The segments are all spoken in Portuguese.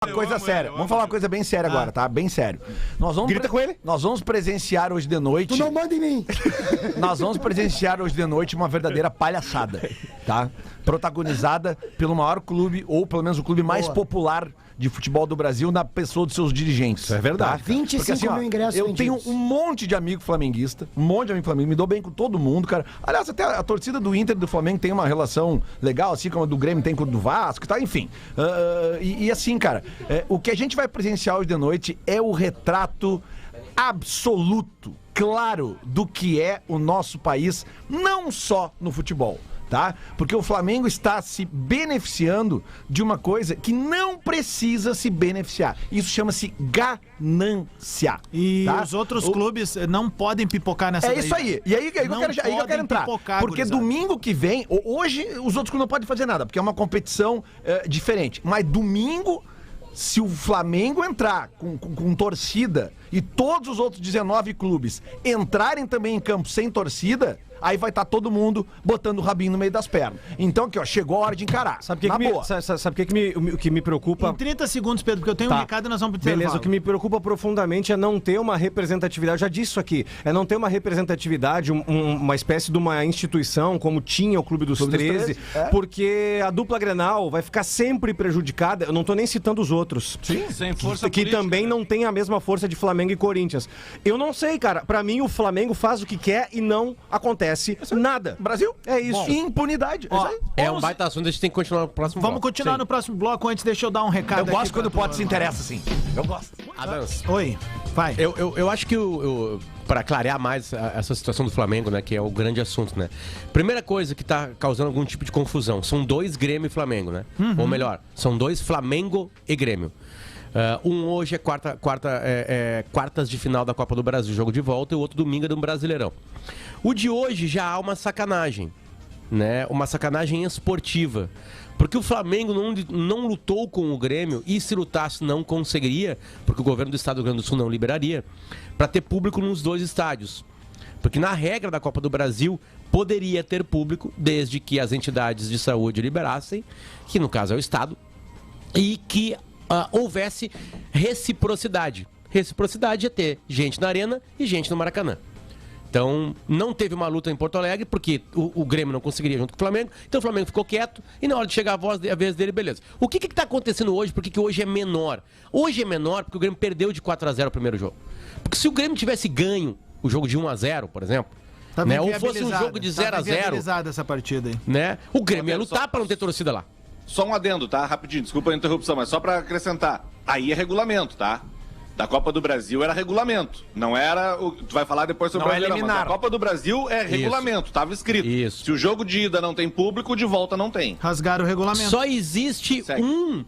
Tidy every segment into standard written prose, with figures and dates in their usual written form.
Uma coisa séria. Vamos falar uma coisa bem séria agora, tá? Bem sério. Grita com ele. Nós vamos presenciar hoje de noite. Tu não manda em mim. Nós vamos presenciar hoje de noite uma verdadeira palhaçada, tá? Protagonizada pelo maior clube, ou pelo menos o clube mais popular de futebol do Brasil, na pessoa dos seus dirigentes. Isso é verdade. Tá? 25 mil ingressos eu vendidos. tenho um monte de amigo flamenguista, me dou bem com todo mundo, cara. Aliás, até a torcida do Inter e do Flamengo tem uma relação legal, assim como a do Grêmio tem com o do Vasco, tá? Enfim. E assim, cara, o que a gente vai presenciar hoje de noite é o retrato absoluto, claro, do que é o nosso país, não só no futebol. Tá? Porque o Flamengo está se beneficiando de uma coisa que não precisa se beneficiar. Isso chama-se ganância. E tá? os outros clubes não podem pipocar nessa É isso aí. E aí que eu quero entrar. Porque domingo que vem, hoje os outros clubes não podem fazer nada, porque é uma competição diferente. Mas domingo, se o Flamengo entrar com torcida e todos os outros 19 clubes entrarem também em campo sem torcida, aí vai estar todo mundo botando o rabinho no meio das pernas. Então aqui, ó, chegou a hora de encarar. Sabe o que me preocupa? Em 30 segundos, Pedro, porque eu tenho um recado e nós vamos pro intervalo. Beleza, o que me preocupa profundamente é não ter uma representatividade, eu já disse isso aqui, é não ter uma representatividade, uma espécie de uma instituição, como tinha o Clube dos 13, porque a dupla Grenal vai ficar sempre prejudicada, eu não tô nem citando os outros. Sim, sem força que política, também não tem a mesma força de Flamengo e Corinthians. Eu não sei, cara, pra mim o Flamengo faz o que quer e não acontece nada. Brasil? É isso. Impunidade. É um baita assunto, a gente tem que continuar no próximo Vamos bloco. continuar no próximo bloco. Antes, deixa eu dar um recado. Eu gosto aqui quando o pra Pote se interessa, assim. Eu gosto. Adams, Oi, vai. eu acho que para clarear mais essa situação do Flamengo, né, que é o grande assunto, né? Primeira coisa que tá causando algum tipo de confusão, são dois Grêmio e Flamengo, né? Ou melhor, são dois Flamengo e Grêmio. Um hoje é quartas de final da Copa do Brasil, jogo de volta, e o outro domingo é do Brasileirão. O de hoje já há uma sacanagem, né? Uma sacanagem esportiva. Porque o Flamengo não lutou com o Grêmio, e se lutasse não conseguiria, porque o governo do estado do Rio Grande do Sul não liberaria, para ter público nos dois estádios. Porque na regra da Copa do Brasil, poderia ter público, desde que as entidades de saúde liberassem, que no caso é o estado, e que houvesse reciprocidade. Reciprocidade é ter gente na Arena e gente no Maracanã. Então, não teve uma luta em Porto Alegre, porque o Grêmio não conseguiria junto com o Flamengo, então o Flamengo ficou quieto, e na hora de chegar a vez dele, beleza. O que está acontecendo hoje? Por que hoje é menor? Hoje é menor porque o Grêmio perdeu de 4-0 o primeiro jogo. Porque se o Grêmio tivesse ganho o jogo de 1-0, por exemplo, né, ou fosse um jogo de 0-0, essa partida aí. Né, o Grêmio ia lutar para não ter torcida lá. Só um adendo, tá? Rapidinho, desculpa a interrupção, mas só pra acrescentar. Aí é regulamento, tá? Da Copa do Brasil era regulamento. Não era. Tu vai falar depois sobre o Brasileirão, mas a Copa do Brasil é regulamento, tava escrito. Isso. Se o jogo de ida não tem público, o de volta não tem. Rasgaram o regulamento. Só existe um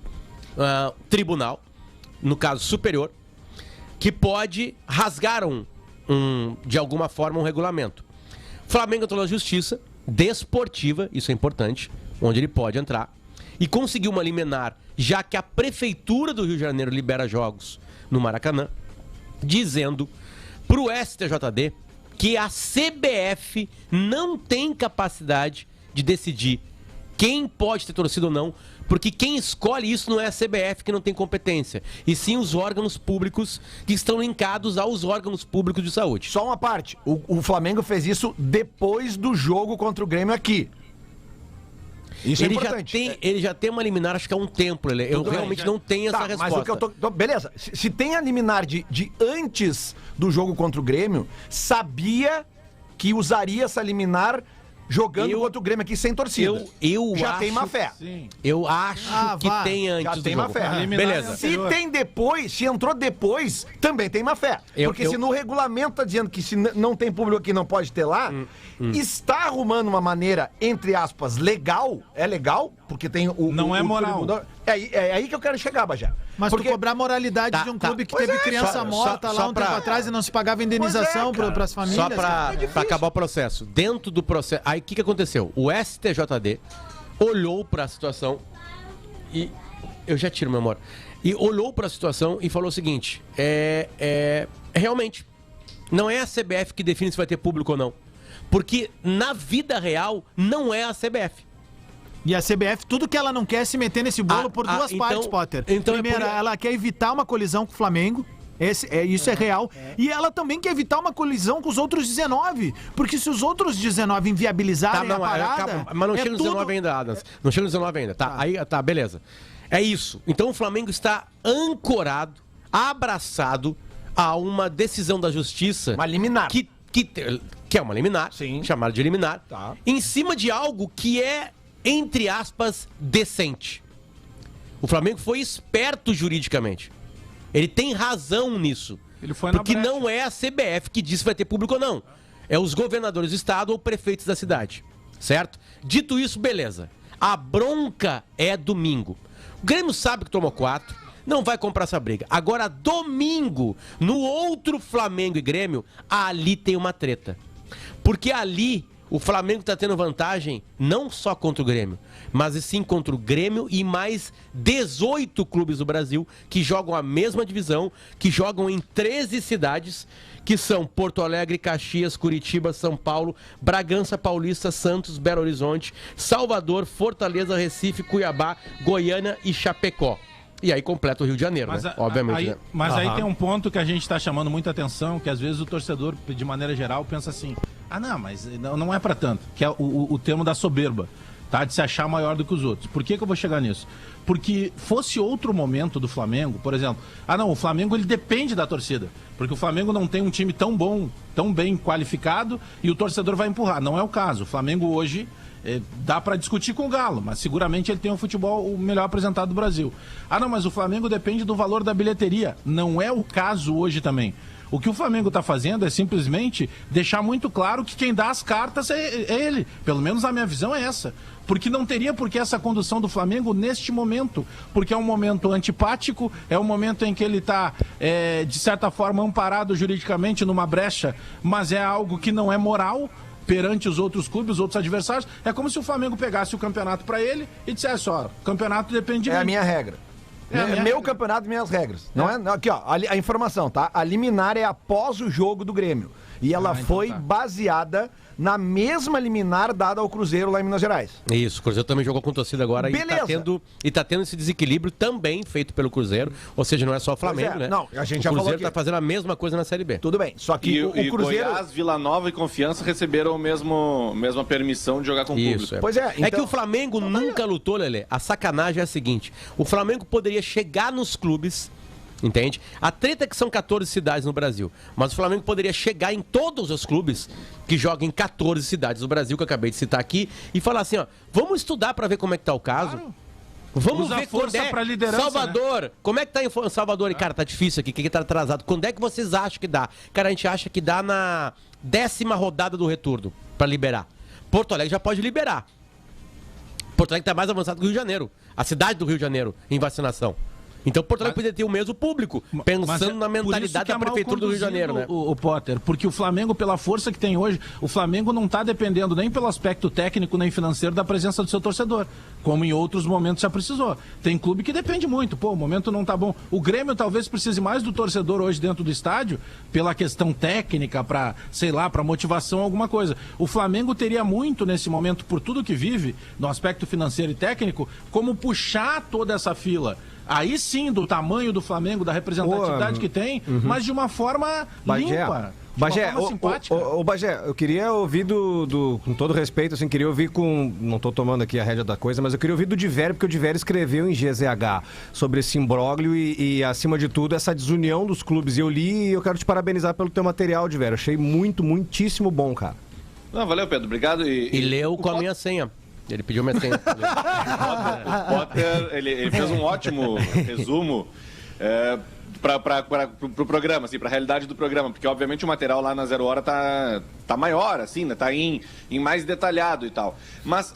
tribunal, no caso superior, que pode rasgar de alguma forma um regulamento. Flamengo entrou na justiça desportiva, isso é importante, onde ele pode entrar, e conseguiu uma liminar, já que a Prefeitura do Rio de Janeiro libera jogos no Maracanã, dizendo pro STJD que a CBF não tem capacidade de decidir quem pode ter torcida ou não, porque quem escolhe isso não é a CBF, que não tem competência, e sim os órgãos públicos que estão linkados aos órgãos públicos de saúde. Só uma parte, o Flamengo fez isso depois do jogo contra o Grêmio aqui. Isso ele é importante. Ele já tem uma liminar, acho que há um tempo, eu realmente não tenho essa resposta. Mas o que eu tô... Beleza, se tem a liminar de antes do jogo contra o Grêmio, sabia que usaria essa liminar jogando contra o Grêmio aqui sem torcida. Eu já acho, tem má fé. Sim. Eu acho que tem antes já tem do má jogo. fé. Beleza. Se tem depois, se entrou depois, também tem má fé. Porque se no regulamento tá dizendo que se não tem público aqui não pode ter lá, está arrumando uma maneira, entre aspas, legal. É legal, porque tem não é moral. É aí que eu quero chegar, Bajé. Mas porque... tu cobrar moralidade de um clube que teve criança morta lá um tempo atrás e não se pagava indenização para as famílias. Só para acabar o processo. Dentro do processo... Aí o que aconteceu? O STJD olhou para a situação e... Eu já tiro meu amor. E olhou para a situação e falou o seguinte: realmente, não é a CBF que define se vai ter público ou não. Porque na vida real não é a CBF. E a CBF, tudo que ela não quer é se meter nesse bolo por duas partes, Potter. Primeiro, ela quer evitar uma colisão com o Flamengo. Isso é real. E ela também quer evitar uma colisão com os outros 19. Porque se os outros 19 inviabilizarem a parada... Mas não chega nos 19 ainda, Adams. Não chega nos 19 ainda. Tá, aí, tá, beleza. É isso. Então o Flamengo está ancorado, abraçado a uma decisão da justiça... Uma liminar. Que é uma liminar, sim, chamada de liminar, tá, em cima de algo que é, entre aspas, decente. O Flamengo foi esperto juridicamente. Ele tem razão nisso. Ele foi porque não é a CBF que diz se vai ter público ou não. É os governadores do estado ou prefeitos da cidade. Certo? Dito isso, beleza. A bronca é domingo. O Grêmio sabe que tomou 4, não vai comprar essa briga. Agora, domingo, no outro Flamengo e Grêmio, ali tem uma treta. Porque ali o Flamengo está tendo vantagem não só contra o Grêmio, mas sim contra o Grêmio e mais 18 clubes do Brasil que jogam a mesma divisão, que jogam em 13 cidades, que são Porto Alegre, Caxias, Curitiba, São Paulo, Bragança Paulista, Santos, Belo Horizonte, Salvador, Fortaleza, Recife, Cuiabá, Goiânia e Chapecó. E aí completa o Rio de Janeiro, mas né? Obviamente. Aí, né? Mas aí tem um ponto que a gente está chamando muita atenção, que às vezes o torcedor, de maneira geral, pensa assim, mas não é para tanto, que é o termo da soberba, tá? De se achar maior do que os outros. Por que eu vou chegar nisso? Porque fosse outro momento do Flamengo, por exemplo, o Flamengo ele depende da torcida, porque o Flamengo não tem um time tão bom, tão bem qualificado, e o torcedor vai empurrar. Não é o caso. O Flamengo hoje... dá pra discutir com o Galo, mas seguramente ele tem um futebol o melhor apresentado do Brasil. Mas o Flamengo depende do valor da bilheteria. Não é o caso hoje também. O que o Flamengo tá fazendo é simplesmente deixar muito claro que quem dá as cartas é ele. Pelo menos a minha visão é essa. Porque não teria por que essa condução do Flamengo neste momento. Porque é um momento antipático, é um momento em que ele está, de certa forma, amparado juridicamente numa brecha, mas é algo que não é moral perante os outros clubes, os outros adversários. É como se o Flamengo pegasse o campeonato para ele e dissesse, o campeonato depende de mim. É a minha regra. Meu campeonato, minhas regras. Não é? Aqui, ó, a informação, tá? A liminar é após o jogo do Grêmio. E ela foi baseada na mesma liminar dada ao Cruzeiro lá em Minas Gerais. Isso, o Cruzeiro também jogou com torcida agora. Beleza. E tá tendo esse desequilíbrio também feito pelo Cruzeiro, ou seja, não é só o Flamengo, né? Não, a gente o já falou Cruzeiro tá fazendo a mesma coisa na Série B. Tudo bem, só que o Cruzeiro... Goiás, Vila Nova e Confiança receberam a mesma permissão de jogar com o público. Pois é. Então... É que o Flamengo nunca lutou, Lelê. A sacanagem é a seguinte, o Flamengo poderia chegar nos clubes... Entende? A treta é que são 14 cidades no Brasil. Mas o Flamengo poderia chegar em todos os clubes que jogam em 14 cidades do Brasil, que eu acabei de citar aqui, e falar assim, vamos estudar pra ver como é que tá o caso. Claro. Vamos ver quando é pra liderança, Salvador. Né? Como é que tá em Salvador? E, cara, tá difícil aqui, que tá atrasado. Quando é que vocês acham que dá? Cara, a gente acha que dá na 10ª rodada do retorno pra liberar. Porto Alegre já pode liberar. Porto Alegre tá mais avançado que o Rio de Janeiro. A cidade do Rio de Janeiro em vacinação. Então o Porto Alegre poderia ter o mesmo público, pensando na mentalidade da Prefeitura do Rio de Janeiro, né? O Potter, porque o Flamengo, pela força que tem hoje, o Flamengo não está dependendo nem pelo aspecto técnico nem financeiro da presença do seu torcedor, como em outros momentos já precisou. Tem clube que depende muito, o momento não tá bom. O Grêmio talvez precise mais do torcedor hoje dentro do estádio, pela questão técnica, para motivação, alguma coisa. O Flamengo teria muito nesse momento, por tudo que vive, no aspecto financeiro e técnico, como puxar toda essa fila. Aí sim, do tamanho do Flamengo, da representatividade que tem, mas de uma forma limpa. Bagé, Bagé, eu queria ouvir com todo respeito, assim, queria ouvir não tô tomando aqui a rédea da coisa, mas eu queria ouvir do Divério, porque o Divério escreveu em GZH sobre esse imbróglio e, acima de tudo, essa desunião dos clubes. Eu li e eu quero te parabenizar pelo teu material, Divério. Achei muitíssimo bom, cara. Não, valeu, Pedro, obrigado. E leu com a minha senha. Ele pediu minha senha. O Potter, ele fez um ótimo resumo para o programa, assim, para a realidade do programa, porque obviamente o material lá na 0 Hora tá maior, assim, né? Tá em mais detalhado e tal. Mas,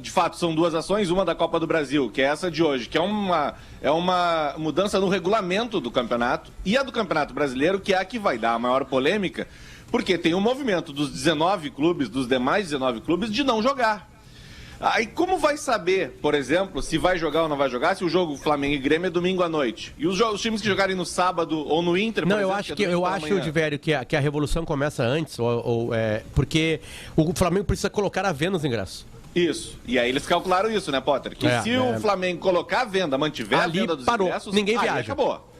de fato, são duas ações, uma da Copa do Brasil, que é essa de hoje, que é uma mudança no regulamento do campeonato, e a do Campeonato Brasileiro, que é a que vai dar a maior polêmica, porque tem um movimento dos 19 clubes, dos demais 19 clubes, de não jogar. Aí como vai saber, por exemplo, se vai jogar ou não vai jogar, se o jogo Flamengo e Grêmio é domingo à noite? E os times que jogarem no sábado ou no Inter, por exemplo, eu acho, Divério, que a revolução começa antes, porque o Flamengo precisa colocar à venda os ingressos. Isso. E aí eles calcularam isso, né, Potter? Que se o Flamengo colocar a venda, mantiver ali, a venda dos parou. ingressos, Ninguém viaja. Acabou.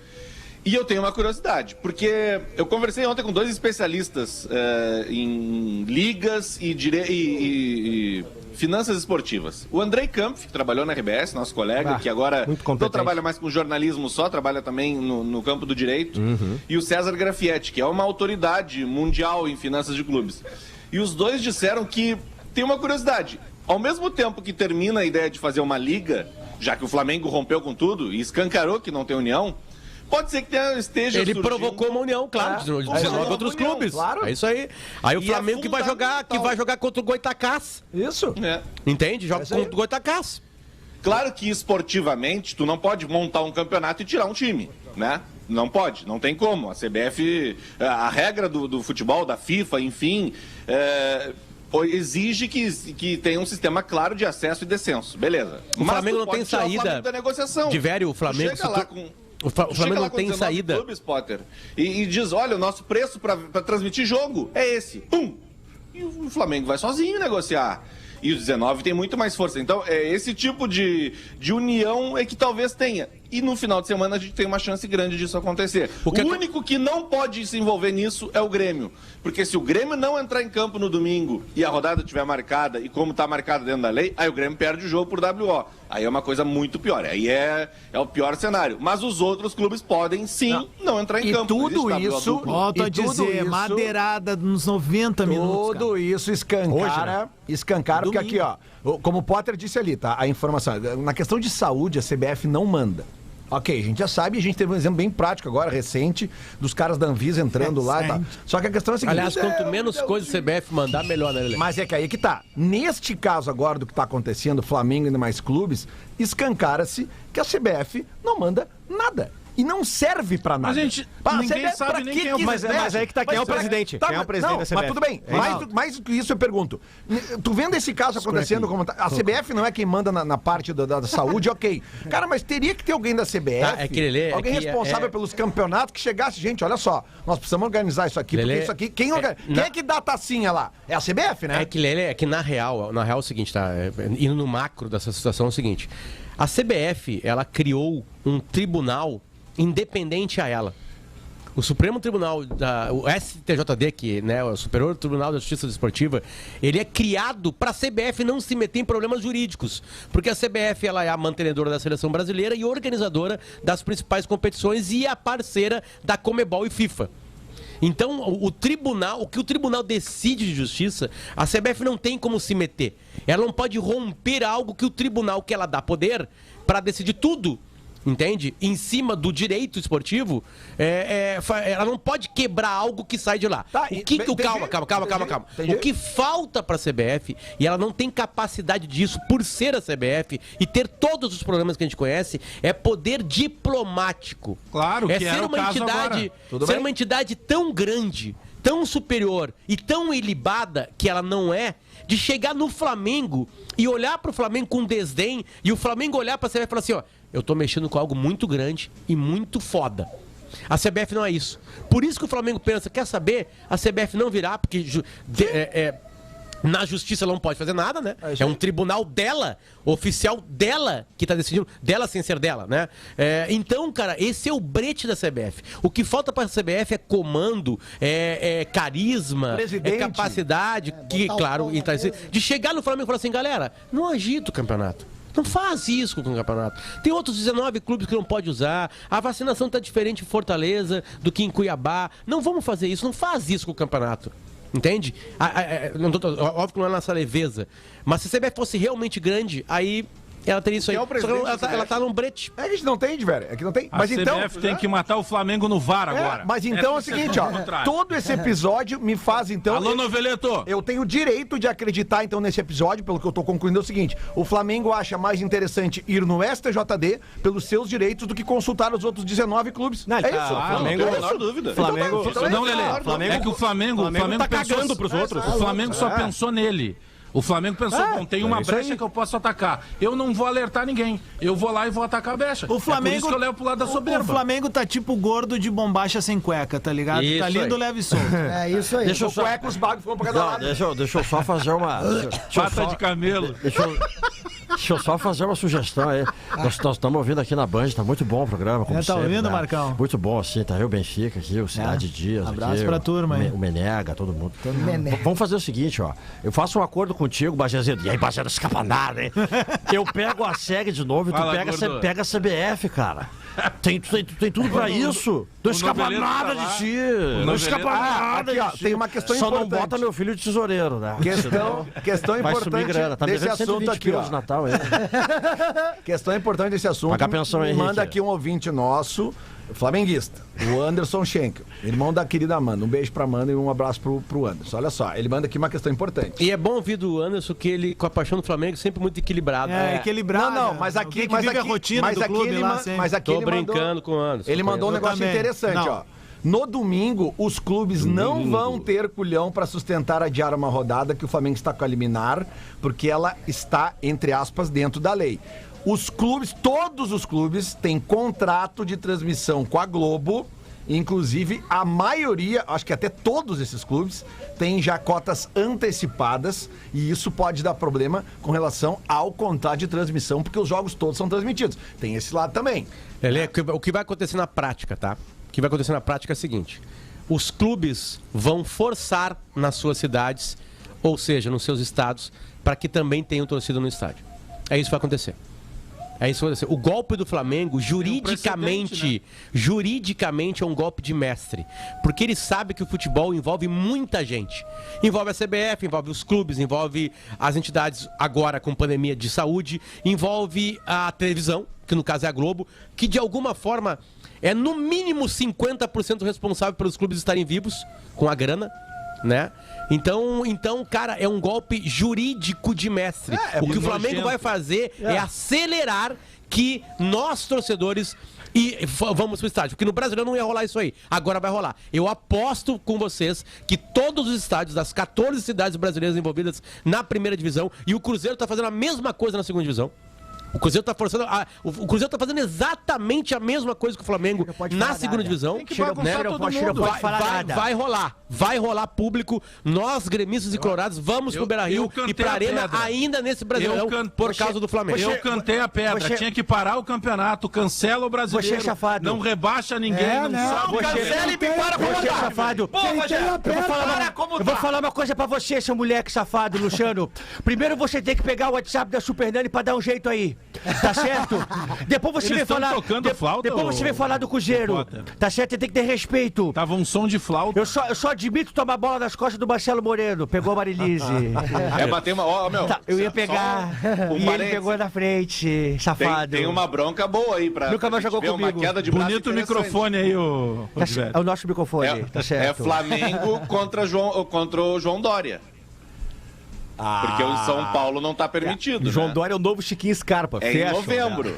E eu tenho uma curiosidade, porque eu conversei ontem com 2 especialistas em ligas e finanças esportivas. O Andrei Kampf, que trabalhou na RBS, nosso colega, que agora não trabalha mais com jornalismo só, trabalha também no campo do direito. E o César Grafietti, que é uma autoridade mundial em finanças de clubes. E os dois disseram que tem uma curiosidade. Ao mesmo tempo que termina a ideia de fazer uma liga, já que o Flamengo rompeu com tudo e escancarou que não tem união, pode ser que esteja Ele provocou uma união, claro, de 19 outros clubes. Claro. É isso aí. Aí o Flamengo que vai jogar contra o Goitacás. Isso. Entende? Joga contra o Goitacás. Claro que esportivamente tu não pode montar um campeonato e tirar um time, né? Não pode, não tem como. A CBF, a regra do futebol, da FIFA, enfim, exige que tenha um sistema claro de acesso e descenso. Beleza. O Flamengo não tem saída da negociação. De velho, o Flamengo... Chega lá com... O Flamengo não tem saída. Clubes, Potter, e diz, olha, o nosso preço para transmitir jogo é esse. Pum! E o Flamengo vai sozinho negociar. E os 19 tem muito mais força. Então, esse tipo de união é que talvez tenha. E no final de semana a gente tem uma chance grande disso acontecer. O único que não pode se envolver nisso é o Grêmio. Porque se o Grêmio não entrar em campo no domingo e a rodada estiver marcada, e como está marcada dentro da lei, aí o Grêmio perde o jogo por WO. Aí é uma coisa muito pior. Aí é o pior cenário. Mas os outros clubes podem, sim, não entrar em campo. E tudo isso... Volto a dizer, madeirada nos 90 minutos. Tudo isso escancara, Hoje, escancara, porque aqui, ó, como o Potter disse ali, tá? A informação, na questão de saúde, a CBF não manda. Ok, a gente já sabe, a gente teve um exemplo bem prático agora, recente, dos caras da Anvisa entrando lá e tal. Só que a questão é a seguinte... Aliás, quanto menos coisa o CBF mandar, melhor, né, Lelê? Mas é que aí que tá. Neste caso agora do que tá acontecendo, Flamengo e demais clubes, escancara-se que a CBF não manda nada. E não serve pra nada. Mas, gente, ninguém sabe nem quem é o presidente. Mas aí que tá, quem é o presidente? Quem é o presidente da CBF? Mas tudo bem, mais do que isso eu pergunto. Tu vendo esse caso acontecendo, como a CBF não é quem manda na parte da saúde, ok. Cara, mas teria que ter alguém da CBF, alguém responsável pelos campeonatos que chegasse, gente, olha só, nós precisamos organizar isso aqui, porque isso aqui, quem é que dá a tacinha lá? É a CBF, né? É que na real é o seguinte, tá? Indo no macro dessa situação é o seguinte, a CBF, ela criou um tribunal independente a ela. O Supremo Tribunal, o STJD, que, né, o Superior Tribunal da Justiça Desportiva, ele é criado para a CBF não se meter em problemas jurídicos, porque a CBF ela é a mantenedora da seleção brasileira e organizadora das principais competições e a parceira da Conmebol e FIFA. Então, o que o tribunal decide de justiça, a CBF não tem como se meter. Ela não pode romper algo que o tribunal, que ela dá poder para decidir tudo, entende? Em cima do direito esportivo, ela não pode quebrar algo que sai de lá. Tá, calma. O que falta para a CBF, e ela não tem capacidade disso por ser a CBF e ter todos os problemas que a gente conhece, é poder diplomático. Claro, que ser uma entidade, uma entidade tão grande, tão superior e tão ilibada que ela não é, de chegar no Flamengo e olhar para o Flamengo com desdém e o Flamengo olhar para a CBF e falar assim, ó, eu tô mexendo com algo muito grande e muito foda. A CBF não é isso. Por isso que o Flamengo pensa, quer saber? A CBF não virá, porque na justiça ela não pode fazer nada, né? É um tribunal dela, oficial dela, que tá decidindo, dela sem ser dela, né? Então, cara, esse é o brete da CBF. O que falta pra CBF é comando, carisma, presidente, capacidade, claro, de chegar no Flamengo e falar assim, galera, não agita o campeonato. Não faz isso com o campeonato. Tem outros 19 clubes que não pode usar. A vacinação tá diferente em Fortaleza do que em Cuiabá. Não vamos fazer isso. Não faz isso com o campeonato. Entende? Óbvio que não é nossa leveza. Mas se a CBF fosse realmente grande, aí ela teria isso aí. Ela tá num brete. A gente não tem, velho. Aqui não tem. Mas então, CBF tem que matar o Flamengo no VAR agora. Mas então é o seguinte, ó. Todo esse episódio me faz, então... Alô, Noveleto! Eu tenho o direito de acreditar, então, nesse episódio, pelo que eu tô concluindo, é o seguinte. O Flamengo acha mais interessante ir no STJD pelos seus direitos do que consultar os outros 19 clubes. Não, é isso. Flamengo, não tem a menor dúvida. Não, Lelê. É que o Flamengo tá cagando pros outros. O Flamengo só pensou nele. O Flamengo pensou, bom, tem uma brecha que eu posso atacar. Eu não vou alertar ninguém. Eu vou lá e vou atacar a brecha. O Flamengo, por isso que eu levo pro lado da soberba. O Flamengo tá tipo gordo de bombacha sem cueca, tá ligado? Isso tá lindo, leve e solto. É isso aí. Deixa eu só... cueca, os bagos foram pra cada lado. Deixa eu só fazer uma... Pata de camelo. Deixa eu só fazer uma sugestão aí. Nós estamos ouvindo aqui na Band, tá muito bom o programa, como tá sempre, ouvindo, né? Marcão? Muito bom, assim, tá aí o Benfica aqui, o Cidade Dias abraço aqui. pra turma aí. O Menega, todo mundo. Menega. Vamos fazer o seguinte, ó. Eu faço um acordo contigo, Bajazedo. E aí, Bajazedo, não escapa nada, hein? Eu pego a SEG de novo e tu pega a CBF, cara. Tem tudo pra isso. Não escapa nada de ti. Não escapa nada aqui, ó, de ti. tem uma questão Só importante. não bota meu filho de tesoureiro, né? Questão Vai sumir importante grana. Tá desse assunto aqui, ó. de Natal, aí. Questão importante desse assunto. Pagar pensão, me Henrique. manda aqui um ouvinte nosso, flamenguista, o Anderson Schenkel, irmão da querida Amanda. Um beijo pra Amanda e um abraço pro Anderson. Olha só, ele manda aqui uma questão importante. E é bom ouvir do Anderson que ele, com a paixão do Flamengo, sempre muito equilibrado. Equilibrado. Não, mas aqui, mas aqui, a rotina do clube lá, mas aqui Tô ele brincando mandou, com o Anderson. ele mandou um Eu negócio também. interessante, Não. ó. No domingo, os clubes não vão ter culhão para sustentar adiar uma rodada que o Flamengo está com a liminar, porque ela está, entre aspas, dentro da lei. Os clubes, todos os clubes, têm contrato de transmissão com a Globo, inclusive a maioria, acho que até todos esses clubes, têm já cotas antecipadas e isso pode dar problema com relação ao contrato de transmissão, porque os jogos todos são transmitidos. Tem esse lado também. O que vai acontecer na prática, tá? O que vai acontecer na prática é o seguinte: os clubes vão forçar nas suas cidades, ou seja, nos seus estados, para que também tenham torcida no estádio. É isso que vai acontecer. É isso que vai acontecer. O golpe do Flamengo, juridicamente é um golpe de mestre. Porque ele sabe que o futebol envolve muita gente. Envolve a CBF, envolve os clubes, envolve as entidades agora com pandemia de saúde, envolve a televisão, que no caso é a Globo, que de alguma forma é no mínimo 50% responsável pelos clubes estarem vivos com a grana, né? Então, cara, é um golpe jurídico de mestre. O que o Flamengo vai fazer é acelerar que nós, torcedores, vamos pro estádio. Porque no Brasileiro não ia rolar isso aí. Agora vai rolar. Eu aposto com vocês que todos os estádios das 14 cidades brasileiras envolvidas na primeira divisão, e o Cruzeiro tá fazendo a mesma coisa na segunda divisão. O Cruzeiro tá forçando. O Cruzeiro tá fazendo exatamente a mesma coisa que o Flamengo na segunda divisão. Vai rolar público. Nós, gremistas e colorados, vamos pro Beira-Rio e pra Arena ainda nesse Brasileirão por causa do Flamengo. Eu cantei a pedra. Tinha que parar o campeonato, cancela o brasileiro. Não rebaixa ninguém, não sabe. Cancela e me para pra você, safado. Eu vou falar uma coisa pra você, seu moleque safado, Luciano. Primeiro você tem que pegar o WhatsApp da Super Nani pra dar um jeito aí. Tá certo? Depois você vem falar. Depois você vem falar do Cruzeiro. Tá certo? Você tem que ter respeito. Tava um som de flauta. Eu só admito tomar bola nas costas do Marcelo Moreno. Pegou a Marilise. Bater uma. Ó, meu. Tá, eu ia pegar. E ele pegou na frente, safado. Tem uma bronca boa aí pra. Nunca mais jogou comigo. Uma queda de braço. Bonito microfone aí, o. É o nosso microfone, tá certo. É Flamengo contra o João Dória. Porque o São Paulo não tá permitido. João Dória é o novo Chiquinho Scarpa. Em novembro.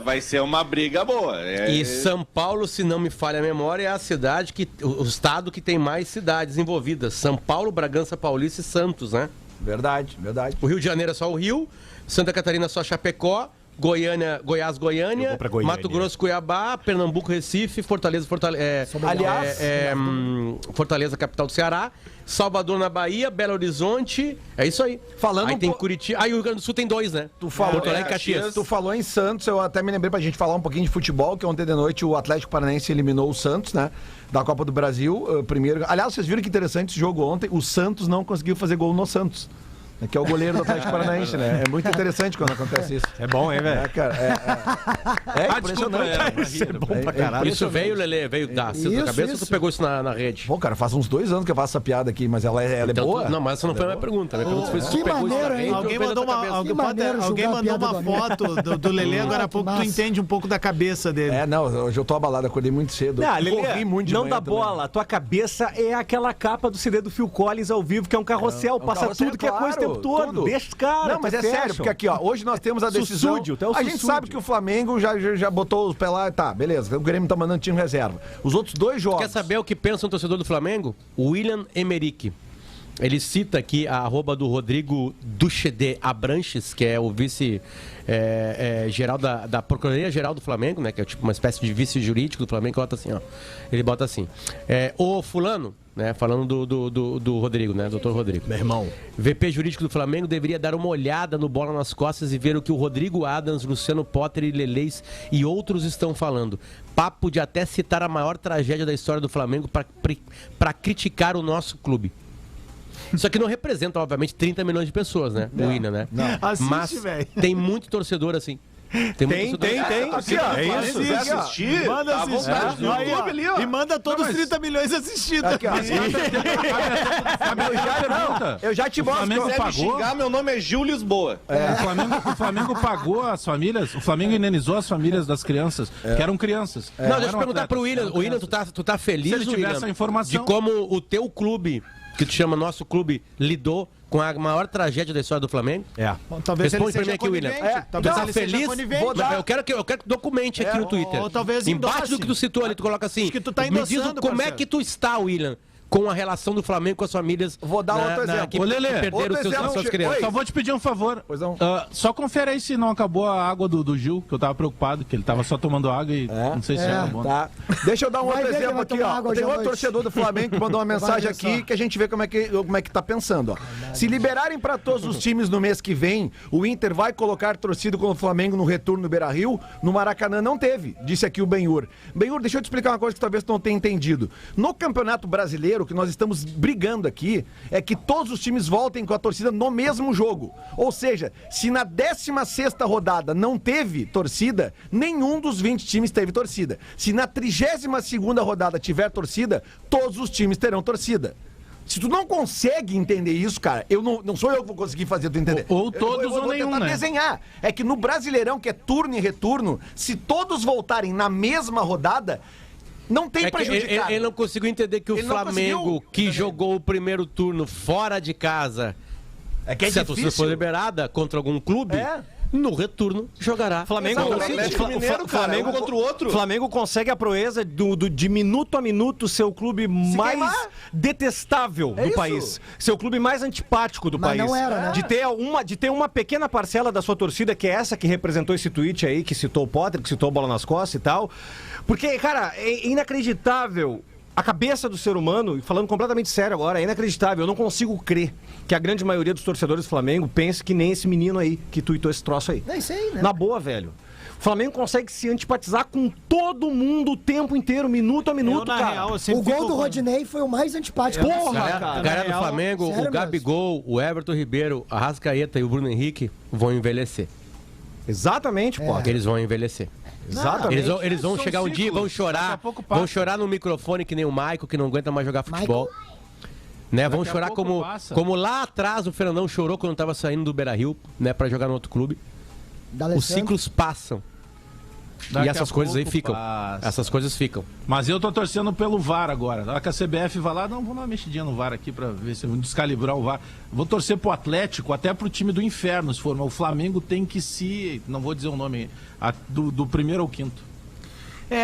Vai ser uma briga boa. E São Paulo, se não me falha a memória, é a cidade o estado que tem mais cidades envolvidas. São Paulo, Bragança Paulista e Santos, né? Verdade. O Rio de Janeiro é só o Rio, Santa Catarina é só Chapecó, Goiânia, Goiás-Goiânia, Mato Grosso, Cuiabá, Pernambuco, Recife, Fortaleza, Fortaleza, capital do Ceará, Salvador na Bahia, Belo Horizonte, é isso aí. Aí tem Curitiba, aí o Rio Grande do Sul tem 2, né? Porto Alegre e Caxias. Tu falou em Santos, eu até me lembrei pra gente falar um pouquinho de futebol, que ontem de noite o Atlético Paranaense eliminou o Santos, né? Da Copa do Brasil, primeiro. Aliás, vocês viram que interessante esse jogo ontem, o Santos não conseguiu fazer gol no Santos. Que é o goleiro do Atlético Paranaense, né? É muito interessante quando acontece isso. É bom, hein, velho? É impressionante. Isso é bom pra caralho. Isso veio, Lelê, veio da cabeça ou tu pegou isso na rede? Pô, cara, faz uns 2 anos que eu faço essa piada aqui, mas ela é boa? Não, mas essa não foi a minha pergunta. Minha pergunta foi se tu pegou isso na rede. Alguém mandou uma foto do Lelê, agora há pouco tu entende um pouco da cabeça dele. Não, hoje eu tô abalado, acordei muito cedo. Corri muito de manhã. Não dá bola, tua cabeça é aquela capa do CD do Phil Collins ao vivo, que é um carrossel, passa tudo que é coisa o tempo todo. Deixa os caras. Não, mas é sério, porque aqui, ó, hoje nós temos a decisão. A gente sabe que o Flamengo já botou os pés lá, tá, beleza, o Grêmio tá mandando time reserva. Os outros 2 jogos. Quer saber o que pensa um torcedor do Flamengo? O William Emerick. Ele cita aqui a arroba do Rodrigo Duchede Abranches, que é o vice-geral da Procuradoria-Geral do Flamengo, né? Que é tipo uma espécie de vice-jurídico do Flamengo, que bota assim, ó. Ele bota assim, o fulano, né? Falando do Rodrigo, né? Doutor Rodrigo. Meu irmão. VP jurídico do Flamengo deveria dar uma olhada no Bola nas Costas e ver o que o Rodrigo Adams, Luciano Potter e Leleis e outros estão falando. Papo de até citar a maior tragédia da história do Flamengo para criticar o nosso clube. Isso aqui não representa, obviamente, 30 milhões de pessoas, né? O William, né? Não. Assiste, mas véio. Tem muito torcedor assim. Tem. Aqui, ó, É isso. Assistir, manda tá à assistir. vontade, no Aí, ó, YouTube ali, ó. e manda todos os 30 milhões assistidos. Aqui, ó. Eu já te mostro. Flamengo que eu- pagou? Xingar, meu nome é Gil Lisboa. O Flamengo pagou as famílias, o Flamengo indenizou as famílias das crianças, que eram crianças. Não, deixa eu perguntar pro William. O William, tu tá feliz, Se ele tiver William, essa informação- de como o teu clube, que tu chama nosso clube, lidou com a maior tragédia da história do Flamengo? Bom, talvez Responde ele pra mim seja aqui, William. conivente. Talvez Tu tá ele seja feliz? conivente. Eu quero que documente aqui no Twitter. ou talvez Embaixo endosse. do que tu citou ali, tu coloca assim. Acho que tu tá me diz endossando, como é parceiro. que tu está, William, com a relação do Flamengo com as famílias. Vou dar outro exemplo. Que Ô, Lelê, perderam outro as exemplo, suas crianças. Oi. Só vou te pedir um favor. Pois não. Só confere aí se não acabou a água do Gil, que eu tava preocupado, que ele tava só tomando água e não sei se acabou. Tá. Deixa eu dar um Vai outro ver que exemplo vai aqui, tomar ó. água Tem hoje à outro noite. torcedor do Flamengo que mandou uma mensagem ver só. aqui que a gente vê como é que tá pensando, ó. Se liberarem pra todos os times no mês que vem, o Inter vai colocar torcida com o Flamengo no retorno no Beira-Rio? No Maracanã não teve, disse aqui o Benhur. Benhur, deixa eu te explicar uma coisa que talvez tu não tenha entendido. No Campeonato Brasileiro, que nós estamos brigando aqui, é que todos os times voltem com a torcida no mesmo jogo. Ou seja, se na 16ª rodada não teve torcida, nenhum dos 20 times teve torcida. Se na 32ª rodada tiver torcida, todos os times terão torcida. Se tu não consegue entender isso, cara, não sou eu que vou conseguir fazer tu entender. Ou todos eu ou vou nenhum, tentar né? desenhar. É que no Brasileirão, que é turno e retorno, se todos voltarem na mesma rodada, não tem É que prejudicado. ele não conseguiu entender que o Ele não Flamengo, conseguiu que entender. jogou o primeiro turno fora de casa, É que é se a torcida difícil. for liberada contra algum clube, no retorno jogará. Flamengo, Exatamente. o Atlético Mineiro, cara, Flamengo um contra o outro. Flamengo consegue a proeza de minuto a minuto ser o clube mais queimar. detestável do isso. país. Ser o clube mais antipático do Mas país. não era, né? De ter uma pequena parcela da sua torcida, que é essa que representou esse tweet aí, que citou o Potter, que citou a Bola nas Costas e tal. Porque, cara, é inacreditável. A cabeça do ser humano, e falando completamente sério agora, é inacreditável. Eu não consigo crer que a grande maioria dos torcedores do Flamengo pense que nem esse menino aí que tuitou esse troço aí. É isso aí, né? Na boa, velho. O Flamengo consegue se antipatizar com todo mundo o tempo inteiro, minuto a minuto, na cara. real, eu O sempre gol fico do com- Rodinei foi o mais antipático. Porra, possível. cara. A galera do real, Flamengo, sério o Gabigol, o Everton Ribeiro, a Rascaeta e o Bruno Henrique vão envelhecer. Exatamente, pô. Eles vão envelhecer. Exatamente. Eles vão São chegar um dia e vão ciclos. Daqui chorar. a pouco passa. Vão chorar no microfone que nem o Maico, que não aguenta mais jogar futebol. Né? Vão Daqui a chorar pouco passa. como lá atrás o Fernandão chorou quando estava saindo do Beira-Rio, né, para jogar no outro clube. Os D'Alessandro. ciclos passam. Daqui E a essas coisas aí pouco ficam. passa. Essas coisas ficam. Mas eu tô torcendo pelo VAR agora. Na hora que a CBF vai lá, não, vamos dar uma mexidinha no VAR aqui pra ver se vamos descalibrar o VAR. Vou torcer pro Atlético, até pro time do inferno, se for. Mas o Flamengo tem que se. Não vou dizer o nome do primeiro ao quinto.